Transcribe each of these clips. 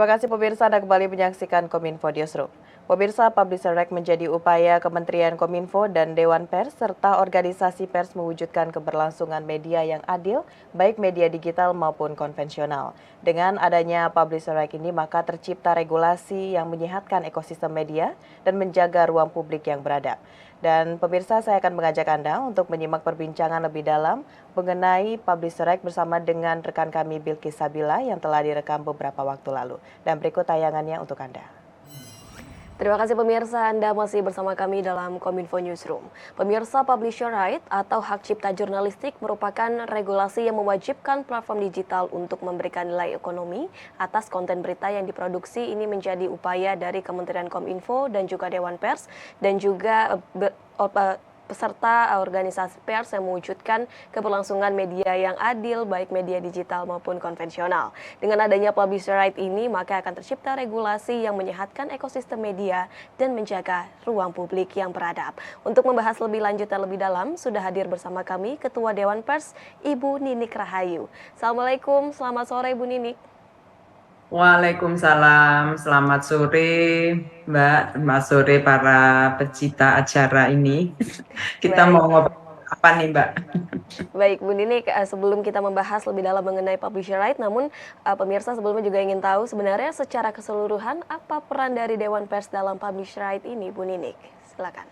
Terima kasih pemirsa, Anda kembali menyaksikan Kominfo Newsroom. Pemirsa, Publisher Act menjadi upaya Kementerian Kominfo dan Dewan Pers serta organisasi pers mewujudkan keberlangsungan media yang adil, baik media digital maupun konvensional. Dengan adanya Publisher Act ini, maka tercipta regulasi yang menyehatkan ekosistem media dan menjaga ruang publik yang beradab. Dan pemirsa, saya akan mengajak Anda untuk menyimak perbincangan lebih dalam mengenai Publisher Act bersama dengan rekan kami Bilkis Sabila yang telah direkam beberapa waktu lalu. Dan berikut tayangannya untuk Anda. Terima kasih pemirsa, Anda masih bersama kami dalam Kominfo Newsroom. Pemirsa, Publisher Right atau hak cipta jurnalistik merupakan regulasi yang mewajibkan platform digital untuk memberikan nilai ekonomi atas konten berita yang diproduksi. Ini menjadi upaya dari Kementerian Kominfo dan juga Dewan Pers dan juga peserta organisasi pers yang mewujudkan keberlangsungan media yang adil, baik media digital maupun konvensional. Dengan adanya Publisher Right ini, maka akan tercipta regulasi yang menyehatkan ekosistem media dan menjaga ruang publik yang beradab. Untuk membahas lebih lanjut dan lebih dalam, sudah hadir bersama kami Ketua Dewan Pers, Ibu Ninik Rahayu. Assalamualaikum, selamat sore Ibu Ninik. Waalaikumsalam, selamat sore Mbak, selamat sore para pecinta acara ini. Kita Baik. mau ngobrol apa nih Mbak? Baik Bu Ninik, sebelum kita membahas lebih dalam mengenai Publisher Right, namun pemirsa sebelumnya juga ingin tahu sebenarnya secara keseluruhan apa peran dari Dewan Pers dalam Publisher Right ini Bu Ninik? Silakan.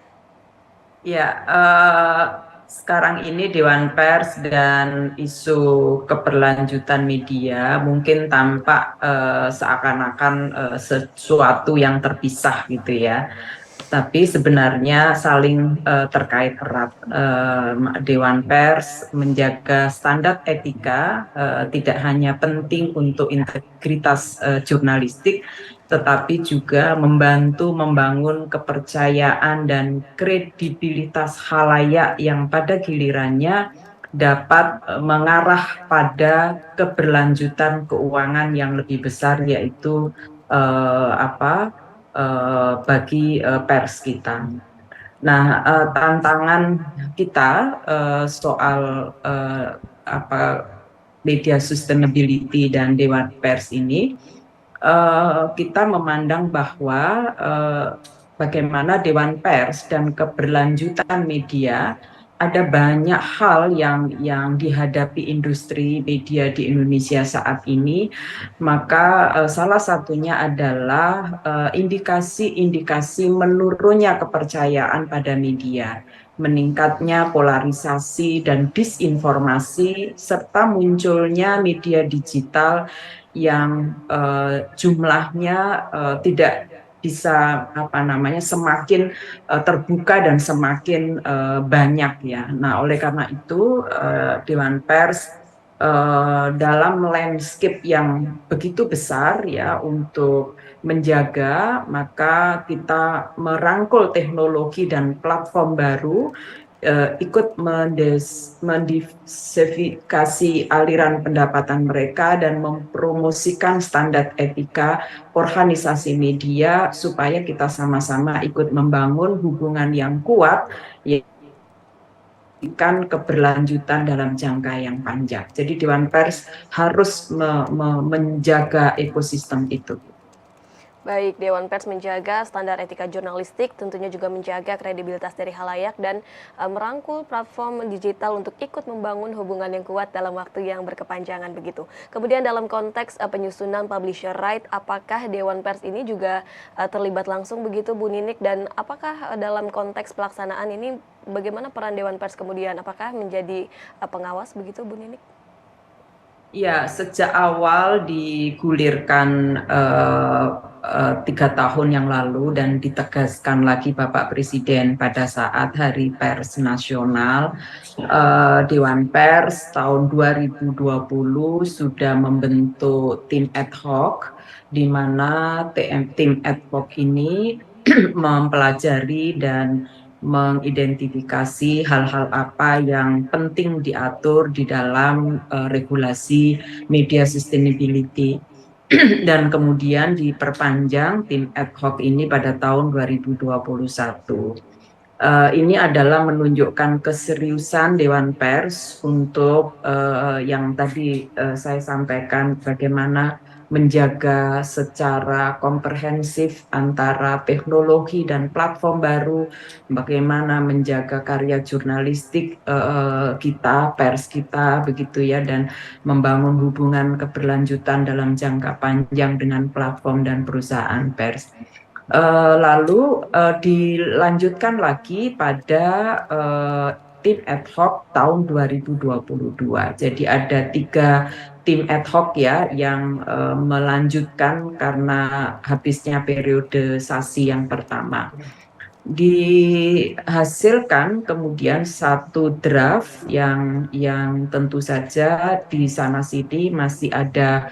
Ya, sekarang ini Dewan Pers dan isu keberlanjutan media mungkin tampak seakan-akan sesuatu yang terpisah gitu ya. Tapi sebenarnya saling terkait erat. Dewan Pers menjaga standar etika tidak hanya penting untuk integritas jurnalistik, tetapi juga membantu membangun kepercayaan dan kredibilitas khalayak yang pada gilirannya dapat mengarah pada keberlanjutan keuangan yang lebih besar, yaitu bagi pers kita. Nah, tantangan kita soal media sustainability dan Dewan Pers ini, kita memandang bahwa bagaimana Dewan Pers dan keberlanjutan media, ada banyak hal yang dihadapi industri media di Indonesia saat ini. Maka salah satunya adalah indikasi-indikasi menurunnya kepercayaan pada media, meningkatnya polarisasi dan disinformasi, serta munculnya media digital yang jumlahnya tidak bisa semakin terbuka dan semakin banyak ya. Nah, oleh karena itu Dewan Pers dalam landscape yang begitu besar ya untuk menjaga, maka kita merangkul teknologi dan platform baru, ikut mendiversifikasi aliran pendapatan mereka dan mempromosikan standar etika organisasi media supaya kita sama-sama ikut membangun hubungan yang kuat keberlanjutan dalam jangka yang panjang. Jadi Dewan Pers harus menjaga ekosistem itu. Baik, Dewan Pers menjaga standar etika jurnalistik, tentunya juga menjaga kredibilitas dari khalayak dan merangkul platform digital untuk ikut membangun hubungan yang kuat dalam waktu yang berkepanjangan begitu. Kemudian dalam konteks penyusunan Publisher Right, apakah Dewan Pers ini juga terlibat langsung begitu Bu Ninik, dan apakah dalam konteks pelaksanaan ini bagaimana peran Dewan Pers kemudian? Apakah menjadi pengawas begitu Bu Ninik? Ya, sejak awal digulirkan 3 tahun yang lalu dan ditegaskan lagi Bapak Presiden pada saat Hari Pers Nasional, Dewan Pers tahun 2020 sudah membentuk tim ad hoc, di mana tim ad hoc ini mempelajari dan mengidentifikasi hal-hal apa yang penting diatur di dalam regulasi media sustainability. Dan kemudian diperpanjang tim ad hoc ini pada tahun 2021. Ini adalah menunjukkan keseriusan Dewan Pers untuk yang tadi saya sampaikan, bagaimana menjaga secara komprehensif antara teknologi dan platform baru, bagaimana menjaga karya jurnalistik kita, pers kita, begitu ya, dan membangun hubungan keberlanjutan dalam jangka panjang dengan platform dan perusahaan pers. Lalu dilanjutkan lagi pada tim ad hoc tahun 2022. Jadi ada 3 tim ad hoc ya yang melanjutkan karena habisnya periodisasi yang pertama. Dihasilkan kemudian satu draft yang tentu saja di sana sini masih ada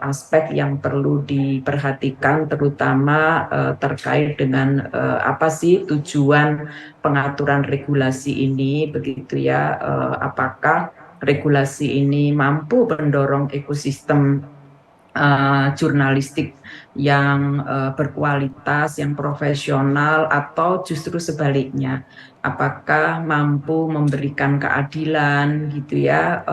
aspek yang perlu diperhatikan, terutama terkait dengan apa sih tujuan pengaturan regulasi ini, begitu ya, apakah regulasi ini mampu mendorong ekosistem jurnalistik yang berkualitas, yang profesional, atau justru sebaliknya, apakah mampu memberikan keadilan gitu ya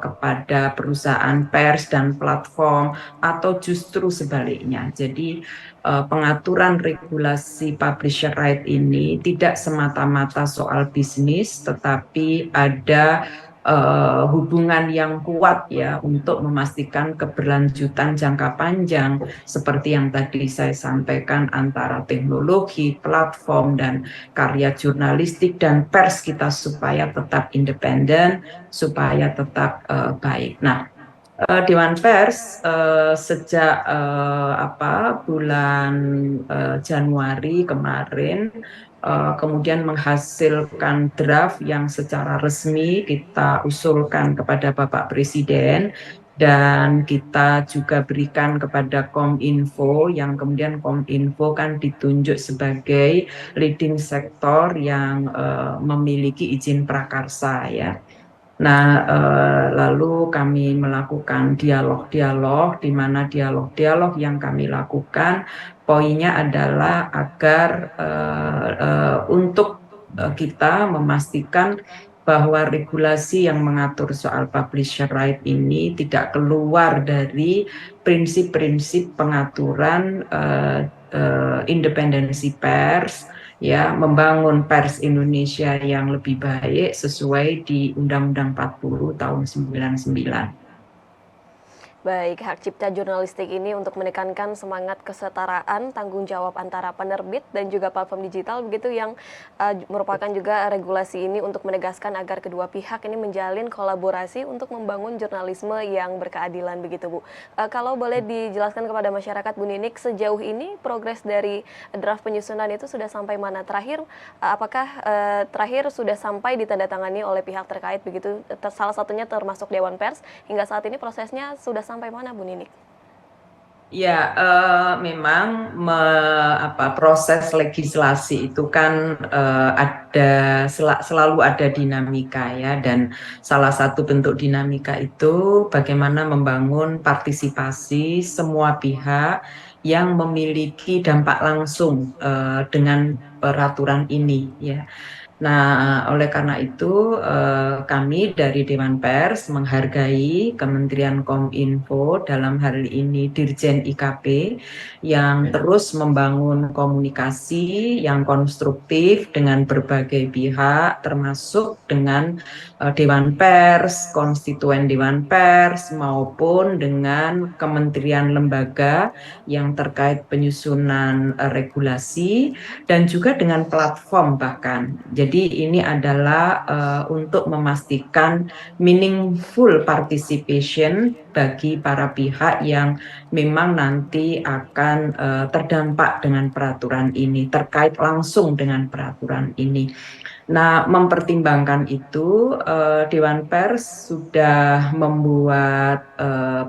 kepada perusahaan pers dan platform, atau justru sebaliknya. Jadi pengaturan regulasi publisher right ini tidak semata-mata soal bisnis, tetapi ada hubungan yang kuat ya untuk memastikan keberlanjutan jangka panjang seperti yang tadi saya sampaikan antara teknologi, platform, dan karya jurnalistik dan pers kita supaya tetap independen, supaya tetap baik. Nah, Dewan Pers sejak bulan Januari kemarin kemudian menghasilkan draft yang secara resmi kita usulkan kepada Bapak Presiden, dan kita juga berikan kepada Kominfo, yang kemudian Kominfo kan ditunjuk sebagai leading sektor yang memiliki izin prakarsa ya. Nah, lalu kami melakukan dialog-dialog, di mana dialog-dialog yang kami lakukan poinnya adalah agar untuk kita memastikan bahwa regulasi yang mengatur soal publisher right ini tidak keluar dari prinsip-prinsip pengaturan independensi pers, ya, membangun pers Indonesia yang lebih baik sesuai di Undang-Undang 40 tahun 99. Baik, hak cipta jurnalistik ini untuk menekankan semangat kesetaraan tanggung jawab antara penerbit dan juga platform digital, begitu, yang merupakan juga regulasi ini untuk menegaskan agar kedua pihak ini menjalin kolaborasi untuk membangun jurnalisme yang berkeadilan, begitu Bu. Kalau boleh dijelaskan kepada masyarakat, Bu Ninik, sejauh ini progres dari draft penyusunan itu sudah sampai mana? Terakhir, apakah terakhir sudah sampai ditandatangani oleh pihak terkait, begitu, salah satunya termasuk Dewan Pers, hingga saat ini prosesnya sudah sampai mana, Bu Ninik? Ya, memang proses legislasi itu kan selalu ada dinamika ya, dan salah satu bentuk dinamika itu bagaimana membangun partisipasi semua pihak yang memiliki dampak langsung dengan peraturan ini ya. Nah, oleh karena itu kami dari Dewan Pers menghargai Kementerian Kominfo, dalam hal ini Dirjen IKP, yang terus membangun komunikasi yang konstruktif dengan berbagai pihak, termasuk dengan Dewan Pers, konstituen Dewan Pers, maupun dengan kementerian lembaga yang terkait penyusunan regulasi, dan juga dengan platform bahkan. Jadi ini adalah untuk memastikan meaningful participation bagi para pihak yang memang nanti akan terdampak dengan peraturan ini, terkait langsung dengan peraturan ini. Nah, mempertimbangkan itu, Dewan Pers sudah membuat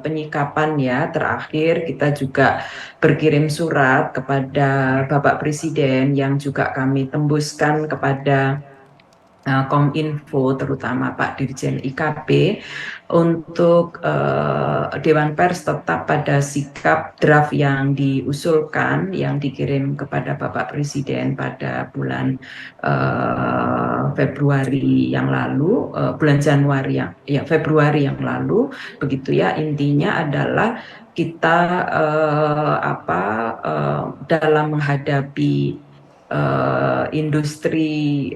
penyikapan ya. Terakhir kita juga berkirim surat kepada Bapak Presiden yang juga kami tembuskan kepada Kominfo, terutama Pak Dirjen IKP, untuk Dewan Pers tetap pada sikap draft yang diusulkan, yang dikirim kepada Bapak Presiden pada bulan Februari yang lalu, Februari yang lalu, begitu ya. Intinya adalah kita dalam menghadapi industri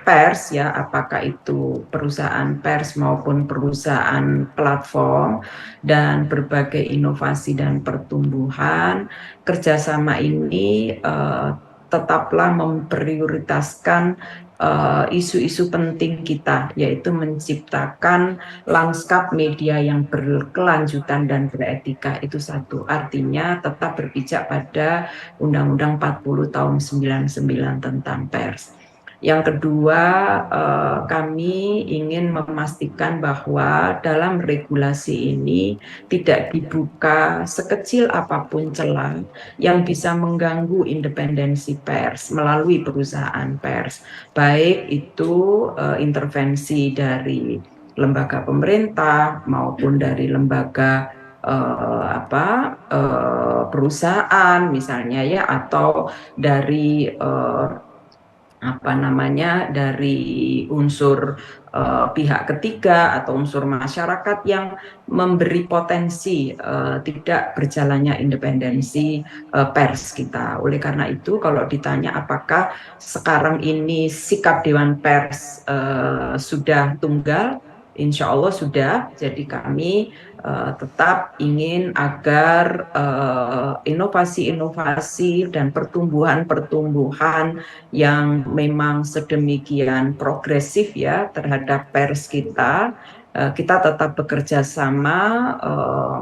pers ya, apakah itu perusahaan pers maupun perusahaan platform dan berbagai inovasi dan pertumbuhan, kerjasama ini tetaplah memprioritaskan isu-isu penting kita, yaitu menciptakan lanskap media yang berkelanjutan dan beretika. Itu satu, artinya tetap berpijak pada Undang-Undang 40 tahun 99 tentang pers. Yang kedua, kami ingin memastikan bahwa dalam regulasi ini tidak dibuka sekecil apapun celah yang bisa mengganggu independensi pers melalui perusahaan pers, baik itu intervensi dari lembaga pemerintah maupun dari lembaga perusahaan misalnya ya, atau dari dari unsur pihak ketiga atau unsur masyarakat yang memberi potensi tidak berjalannya independensi pers kita. Oleh karena itu, kalau ditanya apakah sekarang ini sikap Dewan Pers sudah tunggal, insya Allah sudah. Jadi kami tetap ingin agar inovasi-inovasi dan pertumbuhan-pertumbuhan yang memang sedemikian progresif ya terhadap pers kita tetap bekerja sama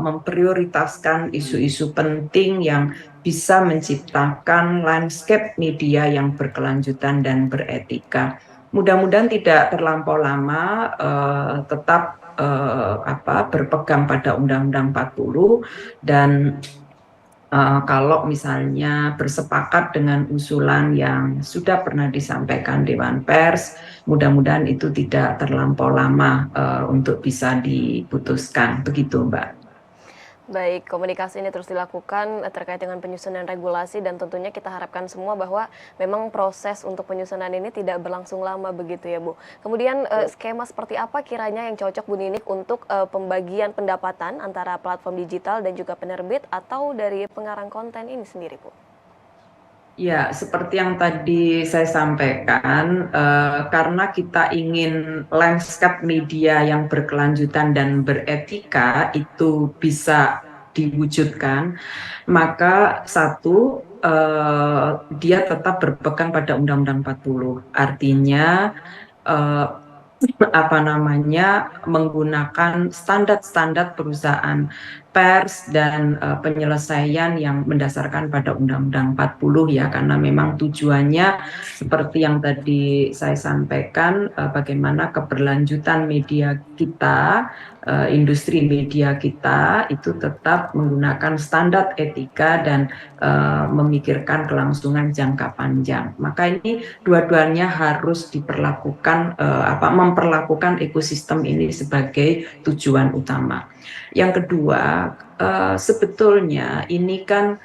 memprioritaskan isu-isu penting yang bisa menciptakan landscape media yang berkelanjutan dan beretika. Mudah-mudahan tidak terlampau lama, tetap berpegang pada Undang-Undang 40 dan kalau misalnya bersepakat dengan usulan yang sudah pernah disampaikan Dewan Pers, mudah-mudahan itu tidak terlampau lama untuk bisa diputuskan. Begitu, Mbak. Baik, komunikasi ini terus dilakukan terkait dengan penyusunan regulasi dan tentunya kita harapkan semua bahwa memang proses untuk penyusunan ini tidak berlangsung lama begitu ya Bu. Kemudian skema seperti apa kiranya yang cocok Bu Ninik untuk pembagian pendapatan antara platform digital dan juga penerbit atau dari pengarang konten ini sendiri Bu? Ya, seperti yang tadi saya sampaikan, karena kita ingin landscape media yang berkelanjutan dan beretika itu bisa diwujudkan, maka satu, dia tetap berpegang pada Undang-Undang 40. Artinya, menggunakan standar-standar perusahaan pers dan penyelesaian yang mendasarkan pada Undang-Undang 40 ya, karena memang tujuannya seperti yang tadi saya sampaikan, bagaimana keberlanjutan media kita, industri media kita itu tetap menggunakan standar etika dan memikirkan kelangsungan jangka panjang. Maka ini dua-duanya harus diperlakukan, memperlakukan ekosistem ini sebagai tujuan utama. Yang kedua, sebetulnya ini kan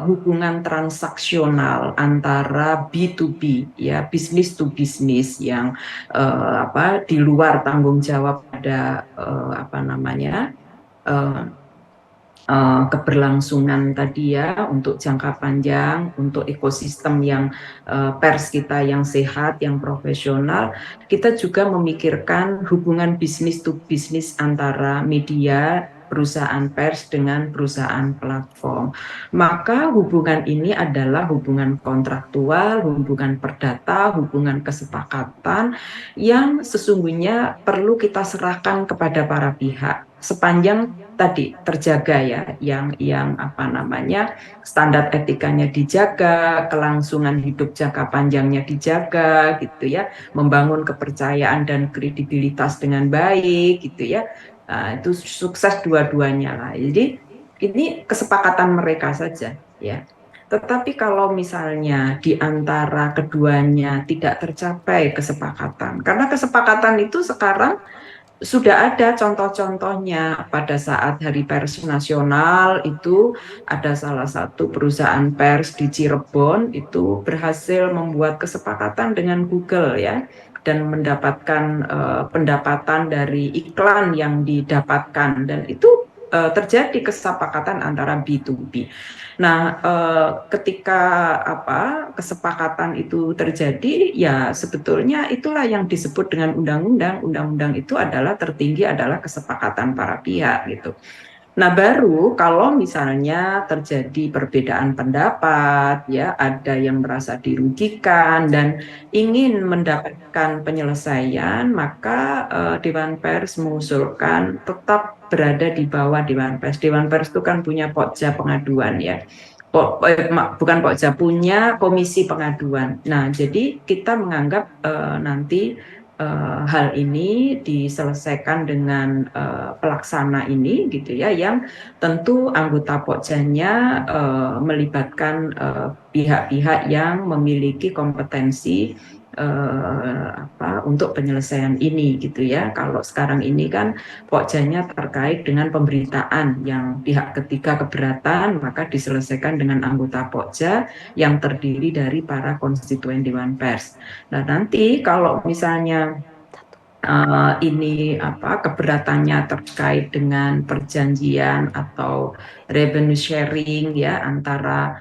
hubungan transaksional antara B2B ya, bisnis to bisnis yang di luar tanggung jawab pada keberlangsungan tadi ya, untuk jangka panjang, untuk ekosistem yang pers kita yang sehat, yang profesional. Kita juga memikirkan hubungan bisnis to bisnis antara media, perusahaan pers dengan perusahaan platform. Maka hubungan ini adalah hubungan kontraktual, hubungan perdata, hubungan kesepakatan yang sesungguhnya perlu kita serahkan kepada para pihak sepanjang tadi terjaga ya, yang standar etikanya dijaga, kelangsungan hidup jangka panjangnya dijaga gitu ya, membangun kepercayaan dan kredibilitas dengan baik gitu ya. Itu sukses dua-duanya lah. Jadi ini kesepakatan mereka saja ya. Tetapi kalau misalnya di antara keduanya tidak tercapai kesepakatan, karena kesepakatan itu sekarang sudah ada contoh-contohnya. Pada saat Hari Pers Nasional itu ada salah satu perusahaan pers di Cirebon itu berhasil membuat kesepakatan dengan Google ya, dan mendapatkan pendapatan dari iklan yang didapatkan, dan itu terjadi kesepakatan antara B2B. Nah, ketika kesepakatan itu terjadi, ya sebetulnya itulah yang disebut dengan undang-undang. Undang-undang itu adalah tertinggi adalah kesepakatan para pihak gitu. Nah, baru kalau misalnya terjadi perbedaan pendapat, ya ada yang merasa dirugikan dan ingin mendapatkan penyelesaian, maka Dewan Pers mengusulkan tetap berada di bawah Dewan Pers. Dewan Pers itu kan punya pokja pengaduan ya. Bukan pokja, punya komisi pengaduan. Nah, jadi kita menganggap nanti hal ini diselesaikan dengan pelaksana ini gitu ya, yang tentu anggota pokjanya melibatkan pihak-pihak yang memiliki kompetensi untuk penyelesaian ini gitu ya. Kalau sekarang ini kan pokjanya terkait dengan pemberitaan yang pihak ketiga keberatan, maka diselesaikan dengan anggota pokja yang terdiri dari para konstituen Dewan Pers. Nah, nanti kalau misalnya ini keberatannya terkait dengan perjanjian atau revenue sharing ya antara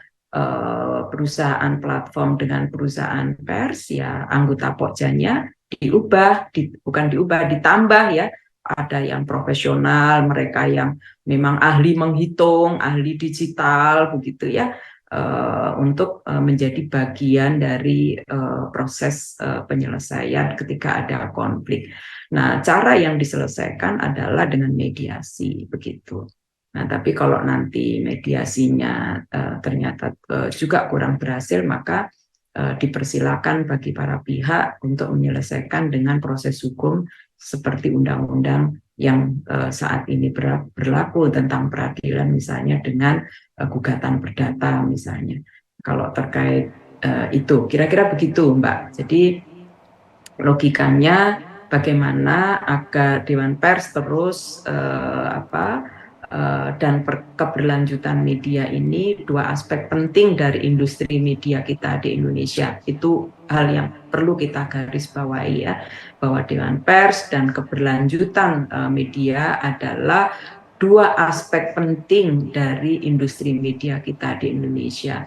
perusahaan platform dengan perusahaan pers, ya anggota pokjanya ditambah ya. Ada yang profesional, mereka yang memang ahli menghitung, ahli digital begitu ya, untuk menjadi bagian dari proses penyelesaian ketika ada konflik. Nah, cara yang diselesaikan adalah dengan mediasi begitu. Nah, tapi kalau nanti mediasinya ternyata juga kurang berhasil, maka dipersilakan bagi para pihak untuk menyelesaikan dengan proses hukum seperti undang-undang yang saat ini berlaku tentang peradilan, misalnya dengan gugatan perdata misalnya. Kalau terkait itu, kira-kira begitu, Mbak. Jadi logikanya bagaimana agar Dewan Pers terus dan keberlanjutan media ini dua aspek penting dari industri media kita di Indonesia. Itu hal yang perlu kita garis bawahi ya, bahwa Dewan Pers dan keberlanjutan media adalah dua aspek penting dari industri media kita di Indonesia.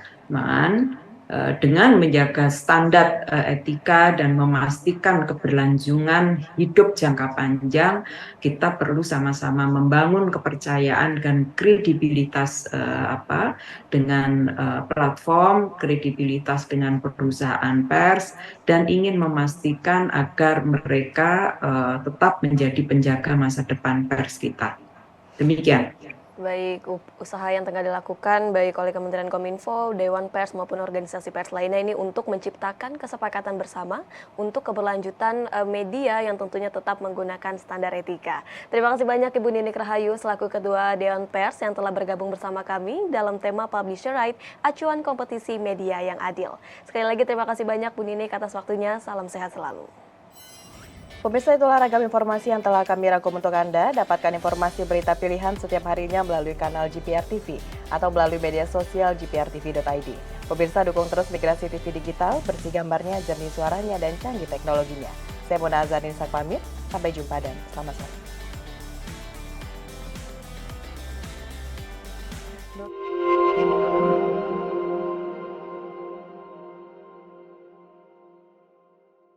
Dengan menjaga standar etika dan memastikan keberlangsungan hidup jangka panjang, kita perlu sama-sama membangun kepercayaan dan kredibilitas dengan platform, kredibilitas dengan perusahaan pers, dan ingin memastikan agar mereka tetap menjadi penjaga masa depan pers kita. Demikian. Baik, usaha yang tengah dilakukan baik oleh Kementerian Kominfo, Dewan Pers maupun organisasi pers lainnya ini untuk menciptakan kesepakatan bersama untuk keberlanjutan media yang tentunya tetap menggunakan standar etika. Terima kasih banyak Ibu Ninik Rahayu selaku Ketua Dewan Pers yang telah bergabung bersama kami dalam tema Publisher Right, Acuan Kompetisi Media yang Adil. Sekali lagi terima kasih banyak Bu Ninik atas waktunya, salam sehat selalu. Pemirsa, itulah ragam informasi yang telah kami rangkum untuk Anda. Dapatkan informasi berita pilihan setiap harinya melalui kanal GPR TV atau melalui media sosial gprtv.id. Pemirsa, dukung terus Migrasi TV Digital, bersih gambarnya, jernih suaranya, dan canggih teknologinya. Saya Mona Azarin pamit, sampai jumpa dan selamat sore.